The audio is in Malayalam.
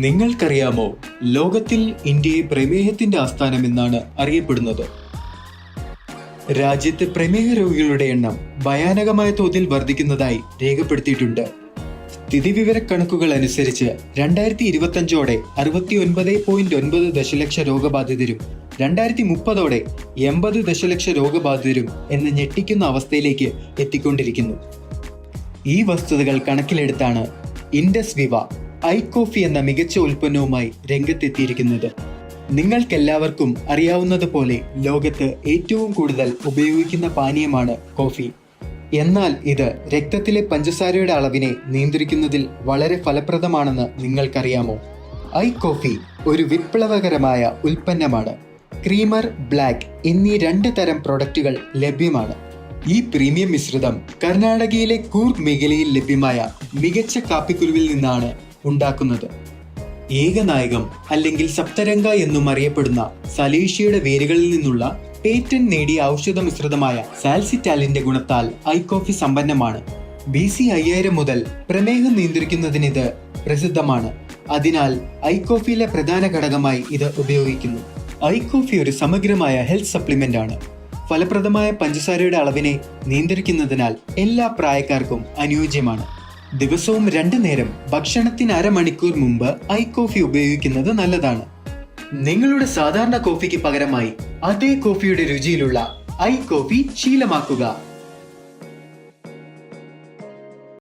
നിങ്ങൾക്കറിയാമോ, ലോകത്തിൽ ഇന്ത്യയെ പ്രമേഹത്തിന്റെ ആസ്ഥാനം എന്നാണ് അറിയപ്പെടുന്നത്. രാജ്യത്ത് പ്രമേഹ രോഗികളുടെ എണ്ണം ഭയാനകമായ തോതിൽ വർദ്ധിക്കുന്നതായി രേഖപ്പെടുത്തിയിട്ടുണ്ട്. സ്ഥിതിവിവര കണക്കുകൾ അനുസരിച്ച് 2025ഓടെ 69.9 ദശലക്ഷം രോഗബാധിതരും 2030ഓടെ 80 ദശലക്ഷം രോഗബാധിതരും എന്ന ഞെട്ടിക്കുന്ന അവസ്ഥയിലേക്ക് എത്തിക്കൊണ്ടിരിക്കുന്നു. ഈ വസ്തുതകൾ കണക്കിലെടുത്താണ് ഇൻഡസ് വിവ ഐകോഫി എന്ന മികച്ച ഉൽപ്പന്നവുമായി രംഗത്തെത്തിയിരിക്കുന്നത്. നിങ്ങൾക്കെല്ലാവർക്കും അറിയാവുന്നതുപോലെ ലോകത്ത് ഏറ്റവും കൂടുതൽ ഉപയോഗിക്കുന്ന പാനീയമാണ് കോഫി. എന്നാൽ ഇത് രക്തത്തിലെ പഞ്ചസാരയുടെ അളവിനെ നിയന്ത്രിക്കുന്നതിൽ വളരെ ഫലപ്രദമാണെന്ന് നിങ്ങൾക്കറിയാമോ? ഐകോഫി ഒരു വിപ്ലവകരമായ ഉൽപ്പന്നമാണ്. ക്രീമർ, ബ്ലാക്ക് എന്നീ 2 തരം പ്രൊഡക്റ്റുകൾ ലഭ്യമാണ്. ഈ പ്രീമിയം മിശ്രിതം കർണാടകയിലെ കൂർഗ് മേഖലയിൽ ലഭ്യമായ മികച്ച കാപ്പിക്കുരുവിൽ നിന്നാണ് ഉണ്ടാക്കുന്നത്. ഏകനായകം അല്ലെങ്കിൽ സപ്തരംഗ എന്നും അറിയപ്പെടുന്ന സലേഷ്യയുടെ വേരുകളിൽ നിന്നുള്ള പേറ്റന്റ് നേടിയ ഔഷധ മിശ്രിതമായ സാൽസിറ്റാലിന്റെ ഗുണത്താൽ ഐകോഫി സമ്പന്നമാണ്. BC 5000 മുതൽ പ്രമേഹം നിയന്ത്രിക്കുന്നതിന് ഇത് പ്രസിദ്ധമാണ്. അതിനാൽ ഐകോഫിയിലെ പ്രധാന ഘടകമായി ഇത് ഉപയോഗിക്കുന്നു. ഐകോഫി ഒരു സമഗ്രമായ ഹെൽത്ത് സപ്ലിമെന്റ് ആണ്. ഫലപ്രദമായ പഞ്ചസാരയുടെ അളവിനെ നിയന്ത്രിക്കുന്നതിനാൽ എല്ലാ പ്രായക്കാർക്കും അനുയോജ്യമാണ്. ദിവസവും 2 നേരം ഭക്ഷണത്തിന് അരമണിക്കൂർ മുമ്പ് ഐകോഫി ഉപയോഗിക്കുന്നത് നല്ലതാണ്. നിങ്ങളുടെ സാധാരണ കോഫിക്ക് പകരമായി അതേ കോഫിയുടെ രുചിയിലുള്ള ഐകോഫി ശീലമാക്കുക.